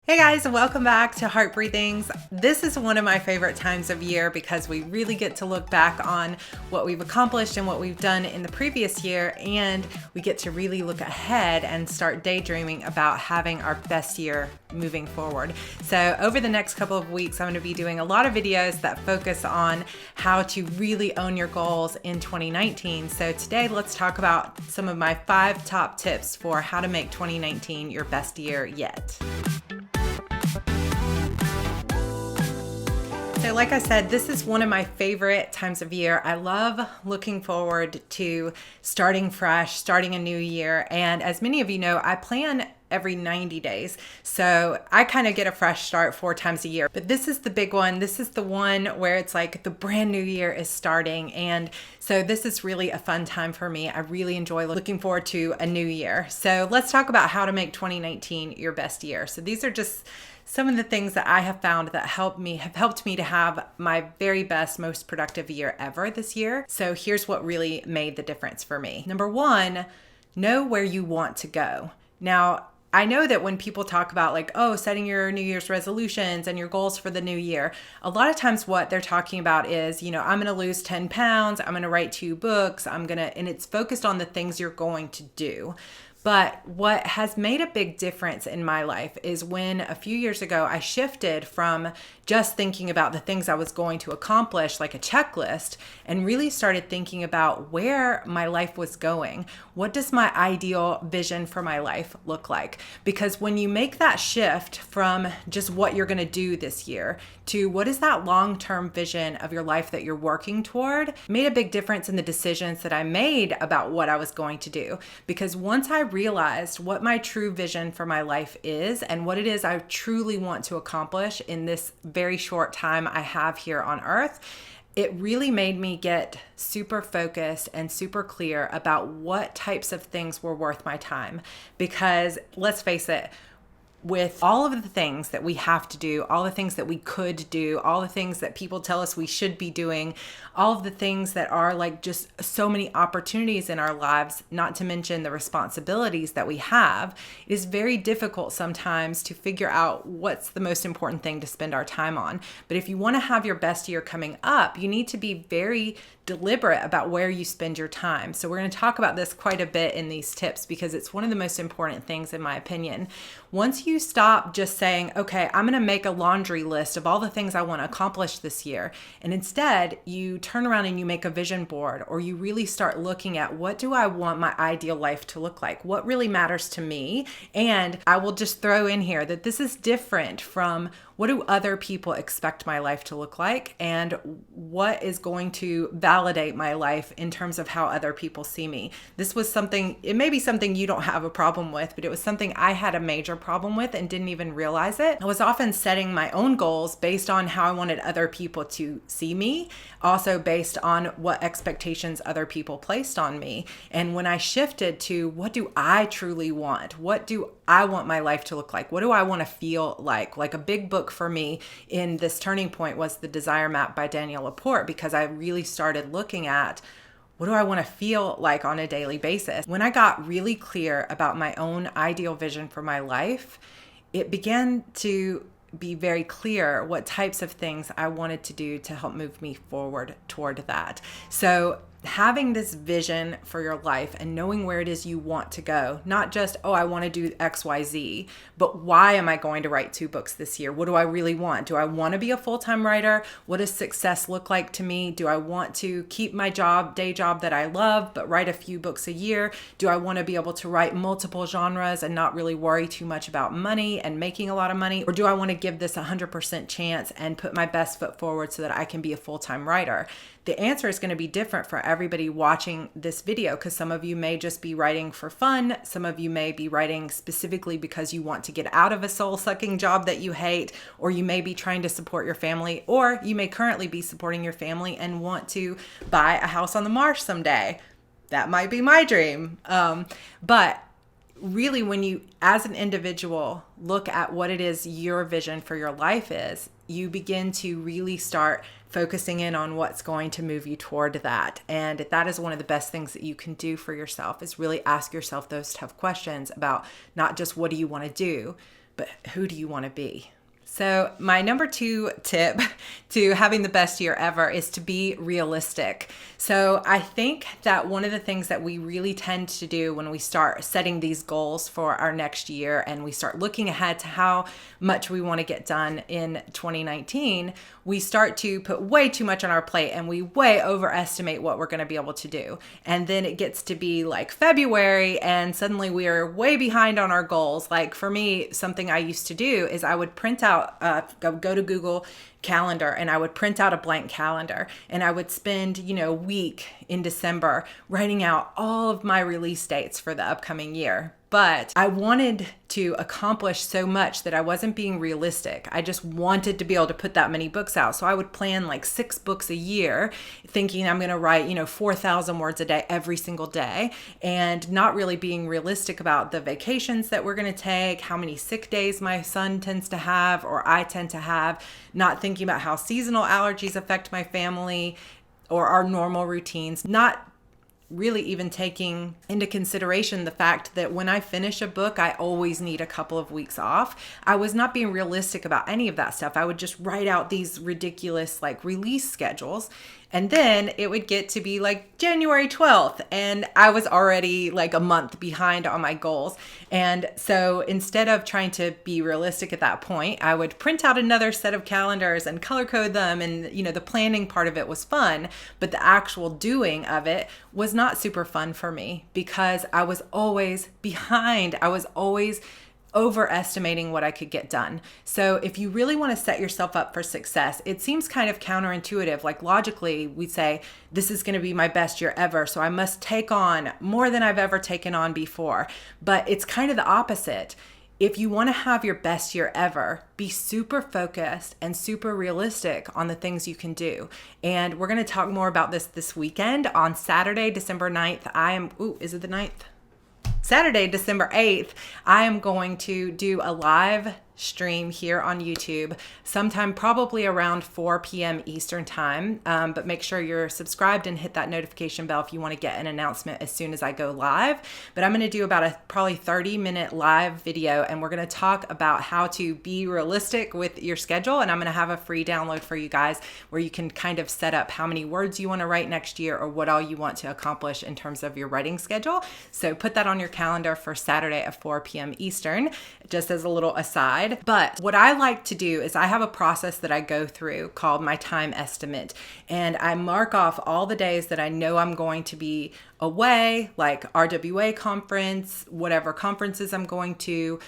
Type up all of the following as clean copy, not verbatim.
Hey guys, welcome back to Heart Breathings. This is one of my favorite times of year because we really get to look back on what we've accomplished and what we've done in the previous year, and we get to really look ahead and start daydreaming about having our best year moving forward. So over the next couple of weeks, I'm going to be doing a lot of videos that focus on how to really own your goals in 2019. So today, let's talk about some of my 5 top tips for how to make 2019 your best year yet. So like I said, this is one of my favorite times of year. I love looking forward to starting fresh, starting a new year. And as many of you know, I plan every 90 days. So I kind of get a fresh start 4 times a year. But this is the big one. This is the one where it's like the brand new year is starting. And so this is really a fun time for me. I really enjoy looking forward to a new year. So let's talk about how to make 2019 your best year. So these are just some of the things that I have found that have helped me to have my very best, most productive year ever this year. So here's what really made the difference for me. Number 1, know where you want to go. Now, I know that when people talk about setting your New Year's resolutions and your goals for the new year, a lot of times what they're talking about is, I'm going to lose 10 pounds, I'm going to write 2 books, and it's focused on the things you're going to do. But what has made a big difference in my life is when a few years ago I shifted from just thinking about the things I was going to accomplish, like a checklist, and really started thinking about where my life was going. What does my ideal vision for my life look like? Because when you make that shift from just what you're going to do this year to what is that long-term vision of your life that you're working toward, made a big difference in the decisions that I made about what I was going to do. Because once I realized what my true vision for my life is and what it is I truly want to accomplish in this very short time I have here on earth, it really made me get super focused and super clear about what types of things were worth my time. Because let's face it, with all of the things that we have to do, all the things that we could do, all the things that people tell us we should be doing, all of the things that are just so many opportunities in our lives, not to mention the responsibilities that we have, it is very difficult sometimes to figure out what's the most important thing to spend our time on. But if you want to have your best year coming up, you need to be very deliberate about where you spend your time. So we're going to talk about this quite a bit in these tips because it's one of the most important things in my opinion. Once you stop just saying, okay, I'm going to make a laundry list of all the things I want to accomplish this year, and instead you turn around and you make a vision board, or you really start looking at what do I want my ideal life to look like? What really matters to me? And I will just throw in here that this is different from what do other people expect my life to look like, and what is going to validate my life in terms of how other people see me. This was something, it may be something you don't have a problem with, but it was something I had a major problem with and didn't even realize it. I was often setting my own goals based on how I wanted other people to see me, also based on what expectations other people placed on me. And when I shifted to what do I truly want? What do I want my life to look like? What do I want to feel like? Like a big book for me in this turning point was The Desire Map by Danielle Laporte, because I really started looking at what do I want to feel like on a daily basis. When I got really clear about my own ideal vision for my life, it began to be very clear what types of things I wanted to do to help move me forward toward that. So having this vision for your life and knowing where it is you want to go, not just, oh, I want to do XYZ, but why am I going to write 2 books this year? What do I really want? Do I want to be a full-time writer? What does success look like to me? Do I want to keep my day job that I love, but write a few books a year? Do I want to be able to write multiple genres and not really worry too much about money and making a lot of money? Or do I want to give this 100% chance and put my best foot forward so that I can be a full-time writer? The answer is going to be different for everybody watching this video, because some of you may just be writing for fun. Some of you may be writing specifically because you want to get out of a soul-sucking job that you hate, or you may be trying to support your family, or you may currently be supporting your family and want to buy a house on the marsh someday. That might be my dream. But really, when you, as an individual, look at what it is your vision for your life is, you begin to really start focusing in on what's going to move you toward that. And that is one of the best things that you can do for yourself, is really ask yourself those tough questions about not just what do you want to do, but who do you want to be? So my number 2 tip to having the best year ever is to be realistic. So I think that one of the things that we really tend to do when we start setting these goals for our next year and we start looking ahead to how much we want to get done in 2019, we start to put way too much on our plate and we way overestimate what we're going to be able to do. And then it gets to be like February and suddenly we are way behind on our goals. Like for me, something I used to do is I would print out go to Google Calendar and I would print out a blank calendar and I would spend, a week in December writing out all of my release dates for the upcoming year. But I wanted to accomplish so much that I wasn't being realistic. I just wanted to be able to put that many books out. So I would plan like 6 books a year, thinking I'm going to write, 4,000 words a day every single day, and not really being realistic about the vacations that we're going to take, how many sick days my son tends to have or I tend to have, not thinking about how seasonal allergies affect my family or our normal routines, not really even taking into consideration the fact that when I finish a book, I always need a couple of weeks off. I was not being realistic about any of that stuff. I would just write out these ridiculous release schedules. And then it would get to be like January 12th and I was already like a month behind on my goals. And so instead of trying to be realistic at that point, I would print out another set of calendars and color code them. And, the planning part of it was fun, but the actual doing of it was not super fun for me because I was always behind. I was always overestimating what I could get done. So if you really want to set yourself up for success, it seems kind of counterintuitive. Like logically, we'd say, this is going to be my best year ever, so I must take on more than I've ever taken on before. But it's kind of the opposite. If you want to have your best year ever, be super focused and super realistic on the things you can do. And we're going to talk more about this weekend on Saturday, December 9th. Is it the 9th? Saturday, December 8th, I am going to do a live stream here on YouTube sometime probably around 4 p.m. Eastern time. But make sure you're subscribed and hit that notification bell if you want to get an announcement as soon as I go live. But I'm going to do about a probably 30-minute live video and we're going to talk about how to be realistic with your schedule. And I'm going to have a free download for you guys where you can kind of set up how many words you want to write next year or what all you want to accomplish in terms of your writing schedule. So put that on your calendar for Saturday at 4 p.m. Eastern, just as a little aside. But what I like to do is I have a process that I go through called my time estimate. And I mark off all the days that I know I'm going to be away, like RWA conference, whatever conferences I'm going to,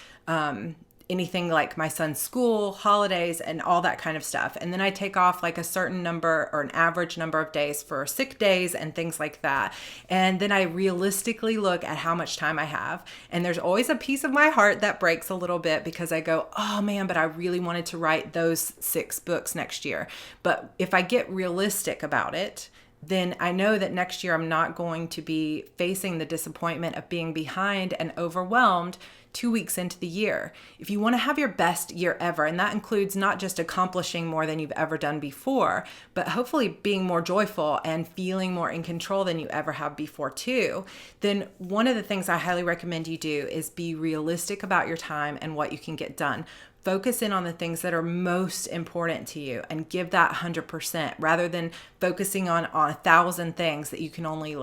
anything like my son's school, holidays, and all that kind of stuff. And then I take off like a certain number or an average number of days for sick days and things like that. And then I realistically look at how much time I have. And there's always a piece of my heart that breaks a little bit because I go, oh man, but I really wanted to write those 6 books next year. But if I get realistic about it, then I know that next year I'm not going to be facing the disappointment of being behind and overwhelmed 2 weeks into the year. If you want to have your best year ever, and that includes not just accomplishing more than you've ever done before, but hopefully being more joyful and feeling more in control than you ever have before too, then one of the things I highly recommend you do is be realistic about your time and what you can get done. Focus in on the things that are most important to you and give that 100% rather than focusing on 1,000 things that you can only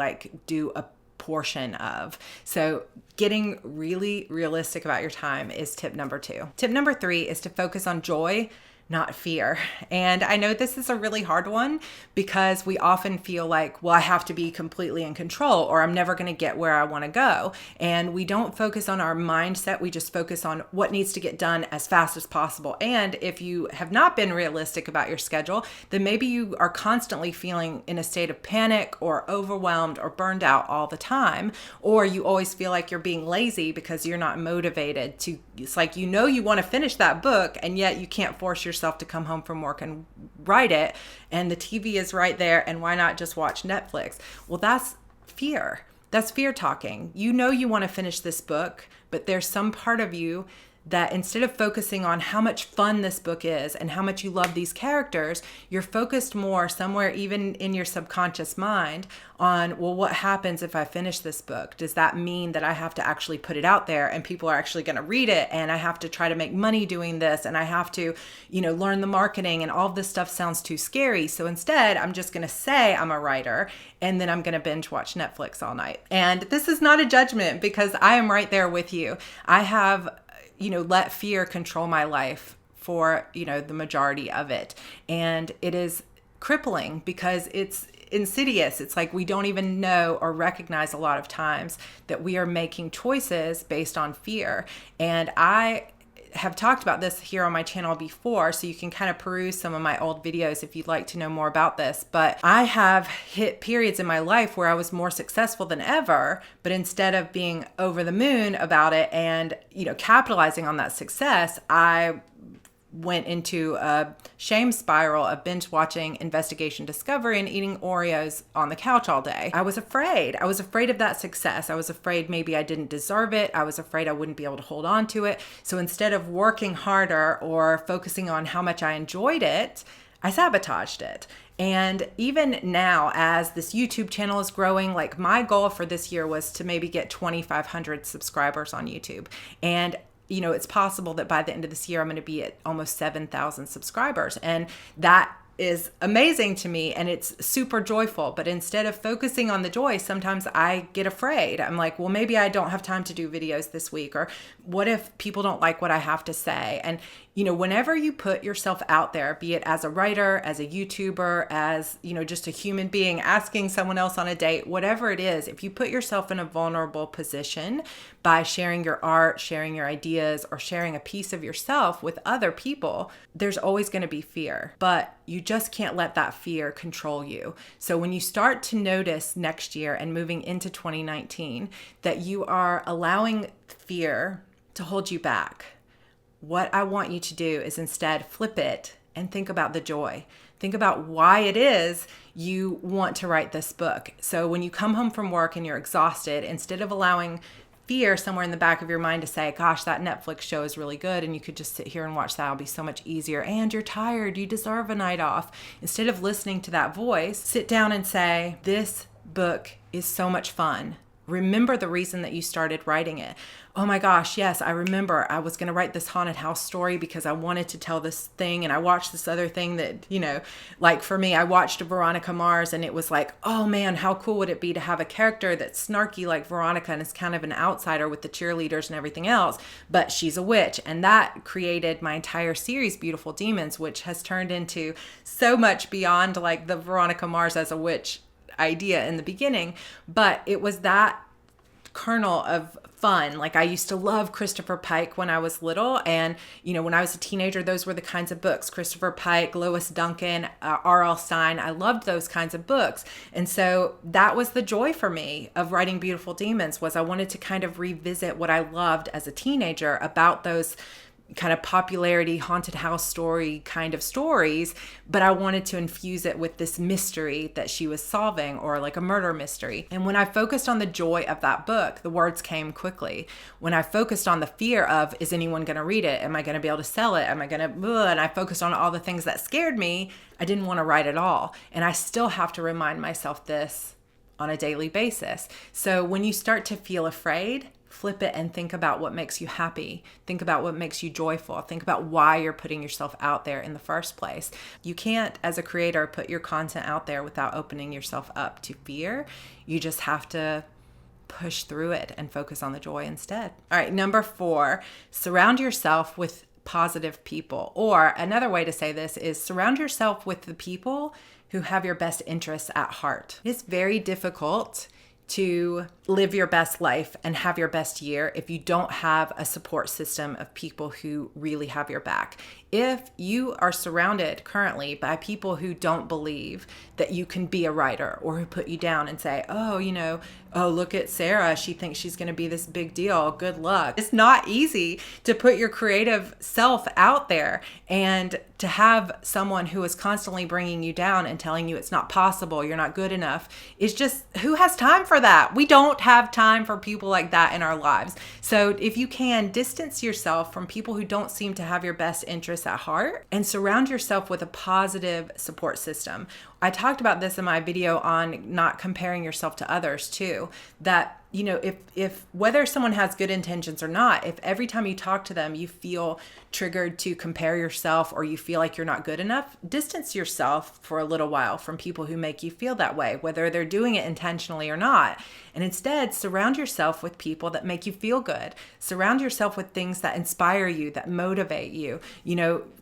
do a portion of. So getting really realistic about your time is tip number 2. Tip number 3 is to focus on joy, not fear. And I know this is a really hard one because we often feel like, well, I have to be completely in control or I'm never going to get where I want to go. And we don't focus on our mindset. We just focus on what needs to get done as fast as possible. And if you have not been realistic about your schedule, then maybe you are constantly feeling in a state of panic or overwhelmed or burned out all the time. Or you always feel like you're being lazy because you're not motivated to, it's like, you want to finish that book and yet you can't force yourself to come home from work and write it, and the TV is right there, and why not just watch Netflix? Well, that's fear. That's fear talking. You want to finish this book, but there's some part of you that instead of focusing on how much fun this book is and how much you love these characters, you're focused more somewhere even in your subconscious mind on, well, what happens if I finish this book? Does that mean that I have to actually put it out there and people are actually going to read it, and I have to try to make money doing this, and I have to, learn the marketing, and all of this stuff sounds too scary. So instead, I'm just going to say I'm a writer, and then I'm going to binge watch Netflix all night. And this is not a judgment, because I am right there with you. I have, let fear control my life for, the majority of it. And it is crippling because it's insidious. It's like we don't even know or recognize a lot of times that we are making choices based on fear. And I have talked about this here on my channel before, so you can kind of peruse some of my old videos if you'd like to know more about this. But I have hit periods in my life where I was more successful than ever, but instead of being over the moon about it and, capitalizing on that success, I went into a shame spiral of binge watching Investigation Discovery and eating Oreos on the couch all day. I was afraid. I was afraid of that success. I was afraid maybe I didn't deserve it. I was afraid I wouldn't be able to hold on to it. So instead of working harder or focusing on how much I enjoyed it, I sabotaged it. And even now, as this YouTube channel is growing, like my goal for this year was to maybe get 2,500 subscribers on YouTube. And it's possible that by the end of this year, I'm going to be at almost 7,000 subscribers. And that is amazing to me, and it's super joyful. But instead of focusing on the joy, sometimes I get afraid. I'm like, well, maybe I don't have time to do videos this week, or what if people don't like what I have to say? And whenever you put yourself out there, be it as a writer, as a YouTuber, as just a human being asking someone else on a date, whatever it is, if you put yourself in a vulnerable position by sharing your art, sharing your ideas, or sharing a piece of yourself with other people, there's always going to be fear, but you just can't let that fear control you. So when you start to notice next year and moving into 2019 that you are allowing fear to hold you back, what I want you to do is instead flip it and think about the joy. Think about why it is you want to write this book. So when you come home from work and you're exhausted, instead of allowing fear somewhere in the back of your mind to say, gosh, that Netflix show is really good and you could just sit here and watch that, it'll be so much easier, and you're tired, you deserve a night off. Instead of listening to that voice, sit down and say, this book is so much fun. Remember the reason that you started writing it. Oh my gosh, yes, I remember I was going to write this haunted house story because I wanted to tell this thing, and I watched this other thing that, like for me, I watched Veronica Mars, and it was like, oh man, how cool would it be to have a character that's snarky like Veronica and is kind of an outsider with the cheerleaders and everything else, but she's a witch. And that created my entire series, Beautiful Demons, which has turned into so much beyond like the Veronica Mars as a witch idea in the beginning. But it was that kernel of fun. Like I used to love Christopher Pike when I was little, and when I was a teenager, those were the kinds of books: Christopher Pike, Lois Duncan, R.L. Stein. I loved those kinds of books. And so that was the joy for me of writing Beautiful Demons, was I wanted to kind of revisit what I loved as a teenager about those kind of popularity, haunted house story kind of stories, but I wanted to infuse it with this mystery that she was solving, or like a murder mystery. And when I focused on the joy of that book, the words came quickly. When I focused on the fear of, is anyone going to read it? Am I going to be able to sell it? Am I going to, and I focused on all the things that scared me, I didn't want to write at all. And I still have to remind myself this on a daily basis. So when you start to feel afraid, flip it and think about what makes you happy. Think about what makes you joyful. Think about why you're putting yourself out there in the first place. You can't, as a creator, put your content out there without opening yourself up to fear. You just have to push through it and focus on the joy instead. All right, number 4, surround yourself with positive people. Or another way to say this is surround yourself with the people who have your best interests at heart. It's very difficult to live your best life and have your best year if you don't have a support system of people who really have your back. If you are surrounded currently by people who don't believe that you can be a writer, or who put you down and say, oh, look at Sarah, she thinks she's going to be this big deal, good luck. It's not easy to put your creative self out there and to have someone who is constantly bringing you down and telling you it's not possible, you're not good enough, is just, who has time for that? We don't have time for people like that in our lives. So if you can, distance yourself from people who don't seem to have your best interests at heart and surround yourself with a positive support system. I talked about this in my video on not comparing yourself to others too, that if whether someone has good intentions or not, if every time you talk to them you feel triggered to compare yourself or you feel like you're not good enough, distance yourself for a little while from people who make you feel that way, whether they're doing it intentionally or not. And instead, surround yourself with people that make you feel good. Surround yourself with things that inspire you, that motivate you.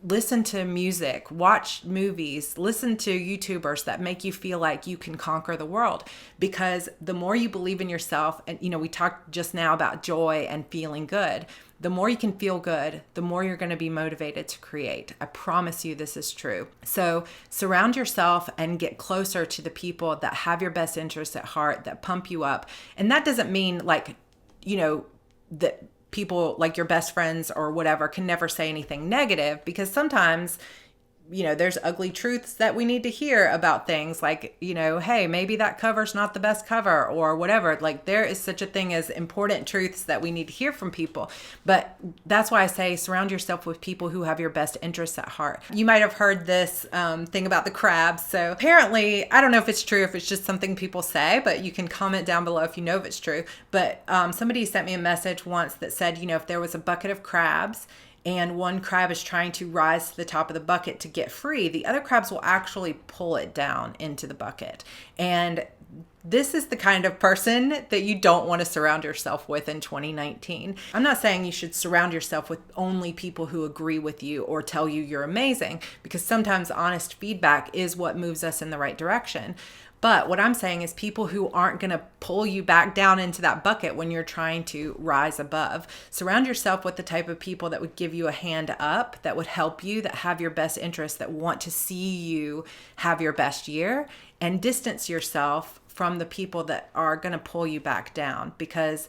Listen to music, watch movies, listen to YouTubers that make you feel like you can conquer the world. Because the more you believe in yourself, and we talked just now about joy and feeling good, the more you can feel good, the more you're going to be motivated to create. I promise you this is true. So surround yourself and get closer to the people that have your best interests at heart, that pump you up. And that doesn't mean that people like your best friends or whatever can never say anything negative, because sometimes there's ugly truths that we need to hear about things like, hey, maybe that cover's not the best cover or whatever. Like, there is such a thing as important truths that we need to hear from people. But that's why I say surround yourself with people who have your best interests at heart. You might have heard this thing about the crabs. So apparently, I don't know if it's true, if it's just something people say, but you can comment down below if you know if it's true. But somebody sent me a message once that said, if there was a bucket of crabs and one crab is trying to rise to the top of the bucket to get free, the other crabs will actually pull it down into the bucket. And this is the kind of person that you don't want to surround yourself with in 2019. I'm not saying you should surround yourself with only people who agree with you or tell you you're amazing, because sometimes honest feedback is what moves us in the right direction. But what I'm saying is people who aren't going to pull you back down into that bucket when you're trying to rise above. Surround yourself with the type of people that would give you a hand up, that would help you, that have your best interests, that want to see you have your best year, and distance yourself from the people that are going to pull you back down, because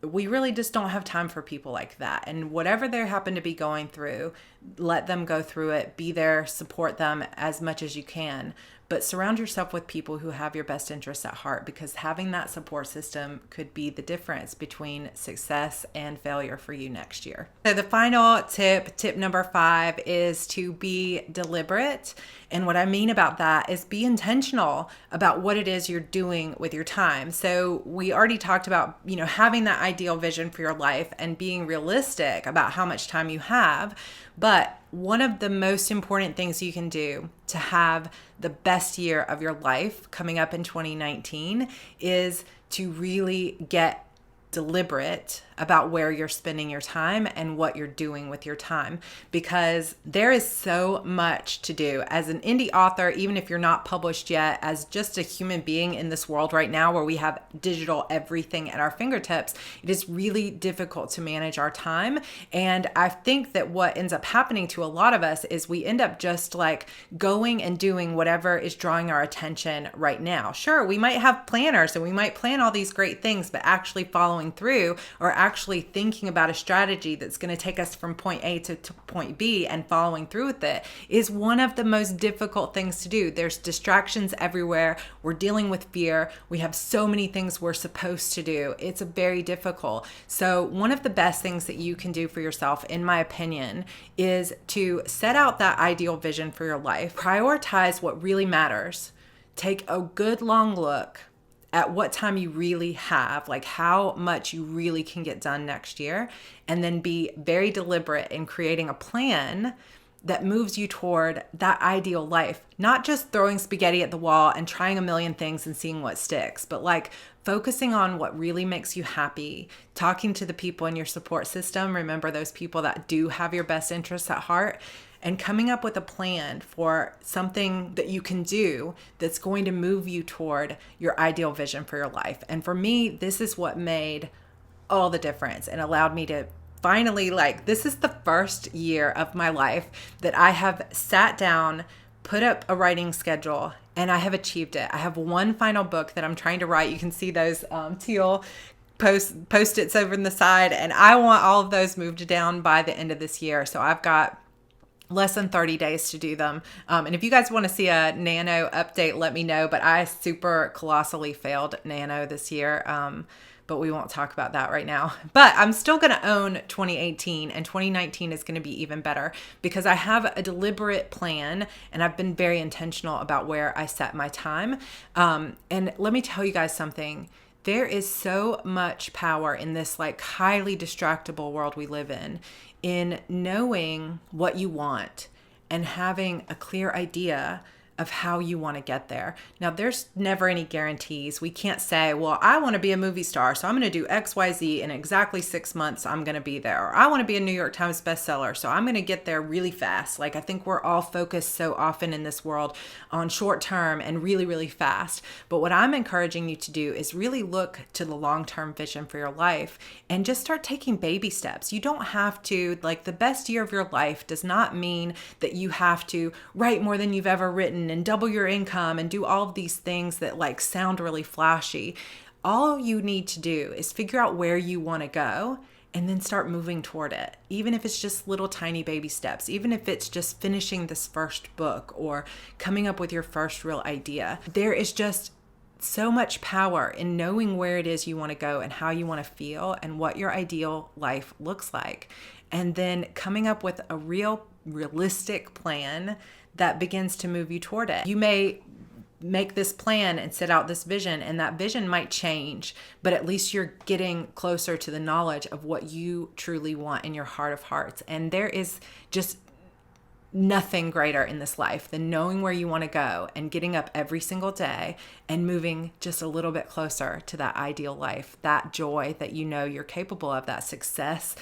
we really just don't have time for people like that. And whatever they happen to be going through, let them go through it, be there, support them as much as you can. But surround yourself with people who have your best interests at heart, because having that support system could be the difference between success and failure for you next year. So the final tip number 5, is to be deliberate. And what I mean about that is be intentional about what it is you're doing with your time. So we already talked about, having that ideal vision for your life and being realistic about how much time you have. But one of the most important things you can do to have the best year of your life coming up in 2019 is to really get deliberate about where you're spending your time and what you're doing with your time, because there is so much to do as an indie author. Even if you're not published yet, as just a human being in this world right now where we have digital everything at our fingertips, it is really difficult to manage our time. And I think that what ends up happening to a lot of us is we end up just like going and doing whatever is drawing our attention right now. Sure, we might have planners and we might plan all these great things, but actually following through, or actually thinking about a strategy that's going to take us from point A to point B and following through with it, is one of the most difficult things to do. There's distractions everywhere. We're dealing with fear. We have so many things we're supposed to do. It's very difficult. So one of the best things that you can do for yourself, in my opinion, is to set out that ideal vision for your life. Prioritize what really matters. Take a good long look at what time you really have, like how much you really can get done next year, and then be very deliberate in creating a plan that moves you toward that ideal life. Not just throwing spaghetti at the wall and trying a million things and seeing what sticks, but like focusing on what really makes you happy, talking to the people in your support system. Remember those people that do have your best interests at heart, and coming up with a plan for something that you can do that's going to move you toward your ideal vision for your life. And for me, this is what made all the difference and allowed me to finally, this is the first year of my life that I have sat down, put up a writing schedule, and I have achieved it. I have one final book that I'm trying to write. You can see those teal post-its over in the side, and I want all of those moved down by the end of this year. So I've got less than 30 days to do them. And if you guys want to see a nano update, let me know. But I super colossally failed nano this year. But we won't talk about that right now. But I'm still going to own 2018, and 2019 is going to be even better because I have a deliberate plan and I've been very intentional about where I set my time. And let me tell you guys something. There is so much power in this like highly distractible world we live in knowing what you want and having a clear idea of how you want to get there. Now, there's never any guarantees. We can't say, well, I want to be a movie star, so I'm going to do X, Y, Z in exactly 6 months, I'm going to be there. Or I want to be a New York Times bestseller, so I'm going to get there really fast. Like, I think we're all focused so often in this world on short term and really, really fast. But what I'm encouraging you to do is really look to the long-term vision for your life and just start taking baby steps. You don't have to, like, the best year of your life does not mean that you have to write more than you've ever written and double your income and do all of these things that like sound really flashy. All you need to do is figure out where you want to go and then start moving toward it. Even if it's just little tiny baby steps, even if it's just finishing this first book or coming up with your first real idea. There is just so much power in knowing where it is you want to go and how you want to feel and what your ideal life looks like. And then coming up with a realistic plan that begins to move you toward it. You may make this plan and set out this vision, and that vision might change, but at least you're getting closer to the knowledge of what you truly want in your heart of hearts. And there is just nothing greater in this life than knowing where you want to go and getting up every single day and moving just a little bit closer to that ideal life, that joy that you know you're capable of, that success,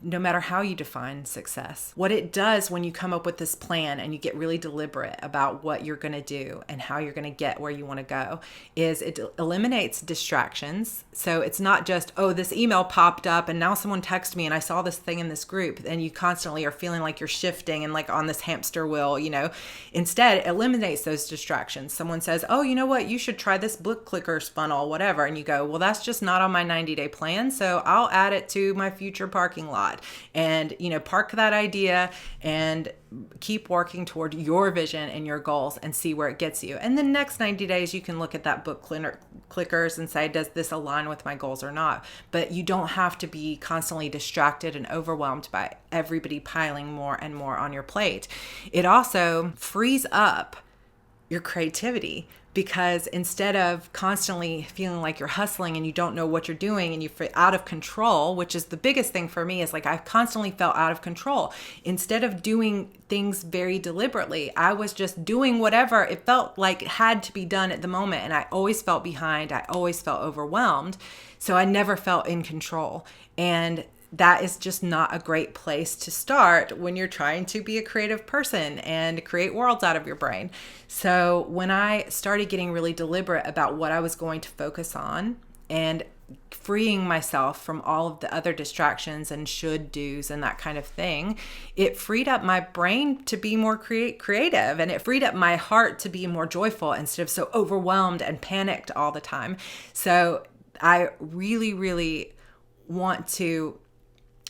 no matter how you define success. What it does when you come up with this plan and you get really deliberate about what you're going to do and how you're going to get where you want to go is it eliminates distractions. So it's not just, oh, this email popped up and now someone texted me and I saw this thing in this group, and you constantly are feeling like you're shifting and like on this hamster wheel, you know. Instead, it eliminates those distractions. Someone says, oh, you know what, you should try this book clickers funnel, whatever. And you go, well, that's just not on my 90-day plan. So I'll add it to my future parking lot and, you know, park that idea and keep working toward your vision and your goals and see where it gets you. And the next 90 days, you can look at that book clickers and say, does this align with my goals or not? But you don't have to be constantly distracted and overwhelmed by everybody piling more and more on your plate. It also frees up your creativity, because instead of constantly feeling like you're hustling and you don't know what you're doing and you feel out of control, which is the biggest thing for me, is like I constantly felt out of control. Instead of doing things very deliberately, I was just doing whatever it felt like it had to be done at the moment. And I always felt behind. I always felt overwhelmed. So I never felt in control. And that is just not a great place to start when you're trying to be a creative person and create worlds out of your brain. So when I started getting really deliberate about what I was going to focus on and freeing myself from all of the other distractions and should do's and that kind of thing, it freed up my brain to be more creative, and it freed up my heart to be more joyful instead of so overwhelmed and panicked all the time. So I really, really want to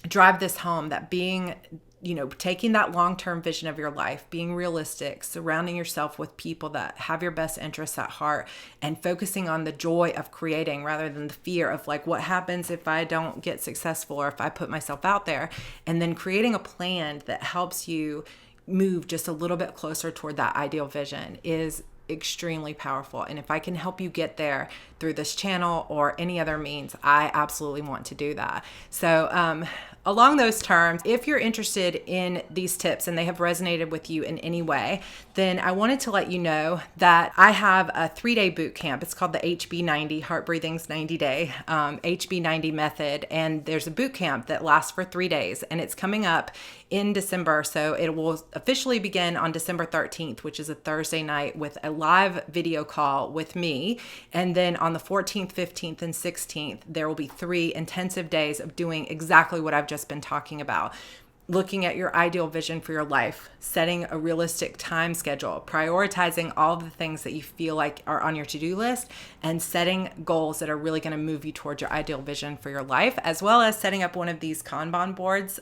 drive this home, that being, you know, taking that long-term vision of your life, being realistic, surrounding yourself with people that have your best interests at heart, and focusing on the joy of creating rather than the fear of like, what happens if I don't get successful or if I put myself out there, and then creating a plan that helps you move just a little bit closer toward that ideal vision is extremely powerful. And if I can help you get there through this channel or any other means, I absolutely want to do that. So along those terms, if you're interested in these tips and they have resonated with you in any way, then I wanted to let you know that I have a 3-day boot camp. It's called the HB90, Heart Breathing's 90-day HB90 method. And there's a boot camp that lasts for 3 days, and it's coming up in December. So it will officially begin on December 13th, which is a Thursday night, with a live video call with me. And then on the 14th, 15th, and 16th, there will be 3 intensive days of doing exactly what I've just been talking about. looking at your ideal vision for your life, setting a realistic time schedule, prioritizing all of the things that you feel like are on your to-do list, and setting goals that are really going to move you towards your ideal vision for your life, as well as setting up one of these Kanban boards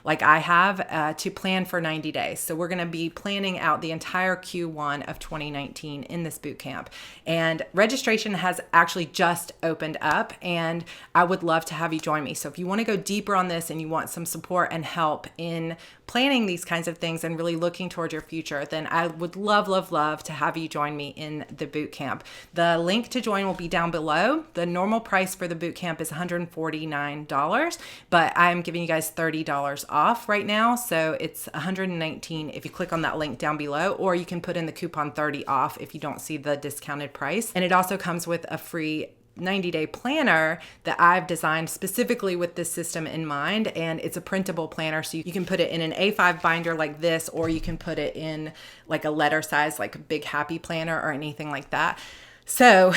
like I have to plan for 90 days. So we're going to be planning out the entire Q1 of 2019 in this boot camp. And registration has actually just opened up, and I would love to have you join me. So if you want to go deeper on this and you want some support and help in planning these kinds of things and really looking toward your future, then I would love to have you join me in the boot camp. The link to join will be down below. The normal price for the boot camp is $149, but I'm giving you guys $30 off right now. So it's $119 if you click on that link down below, or you can put in the coupon 30 off if you don't see the discounted price. And it also comes with a free 90-day planner that I've designed specifically with this system in mind. And it's a printable planner, so you can put it in an A5 binder like this, or you can put it in like a letter size, like a big happy planner or anything like that. So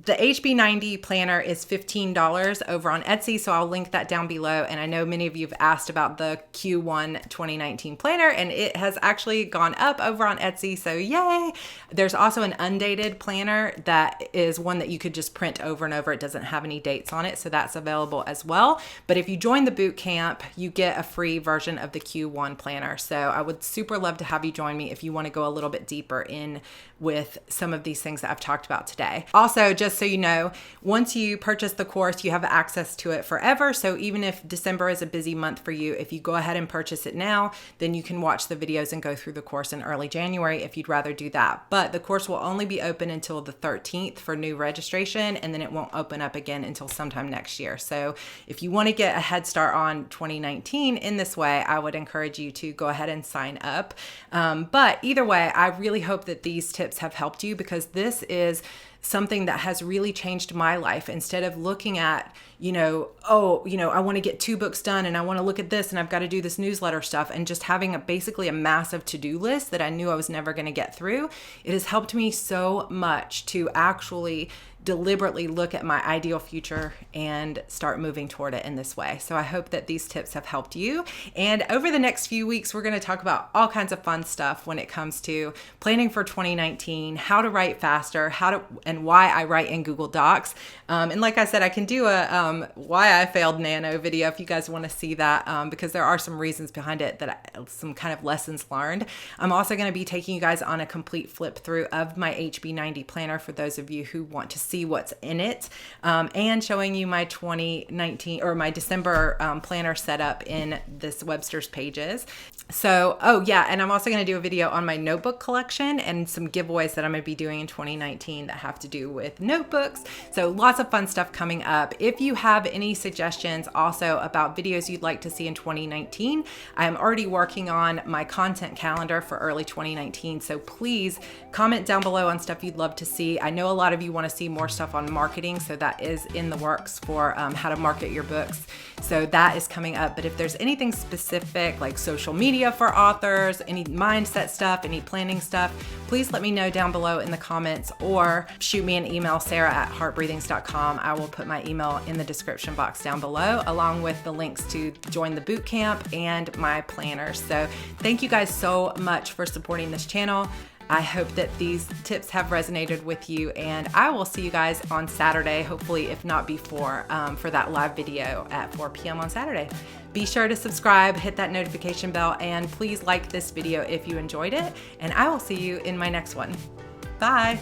the HB90 planner is $15 over on Etsy, so I'll link that down below. And I know many of you have asked about the Q1 2019 planner, and it has actually gone up over on Etsy, so yay! There's also an undated planner that is one that you could just print over and over. It doesn't have any dates on it, so that's available as well. But if you join the boot camp, you get a free version of the Q1 planner. So I would super love to have you join me if you want to go a little bit deeper in with some of these things that I've talked about today. Also, just so you know, once you purchase the course, you have access to it forever. So even if December is a busy month for you, if you go ahead and purchase it now, then you can watch the videos and go through the course in early January if you'd rather do that. But the course will only be open until the 13th for new registration, and then it won't open up again until sometime next year. So if you want to get a head start on 2019 in this way, I would encourage you to go ahead and sign up. But either way, I really hope that these tips have helped you, because this is something that has really changed my life. Instead of looking at, I want to get 2 books done, and I want to look at this, and I've got to do this newsletter stuff, and just having basically a massive to-do list that I knew I was never going to get through, it has helped me so much to actually deliberately look at my ideal future and start moving toward it in this way. So I hope that these tips have helped you. And over the next few weeks, we're going to talk about all kinds of fun stuff when it comes to planning for 2019, how to write faster, and why I write in Google Docs. And like I said, I can do a why I failed nano video if you guys want to see that, because there are some reasons behind it, some kind of lessons learned. I'm also going to be taking you guys on a complete flip through of my HB90 planner for those of you who want to see what's in it, and showing you my 2019 or my December planner setup in this Webster's Pages. So, and I'm also going to do a video on my notebook collection and some giveaways that I'm going to be doing in 2019 that have to do with notebooks. So lots of fun stuff coming up. If you have any suggestions also about videos you'd like to see in 2019, I'm already working on my content calendar for early 2019. So please comment down below on stuff you'd love to see. I know a lot of you want to see more stuff on marketing, so that is in the works for how to market your books. So that is coming up. But if there's anything specific like social media for authors, any mindset stuff, any planning stuff, please let me know down below in the comments, or shoot me an email, sarah@heartbreathings.com. I will put my email in the description box down below, along with the links to join the boot camp and my planners. So thank you guys so much for supporting this channel. I hope that these tips have resonated with you, and I will see you guys on Saturday, hopefully, if not before, for that live video at 4 p.m. on Saturday. Be sure to subscribe, hit that notification bell, and please like this video if you enjoyed it, and I will see you in my next one. Bye.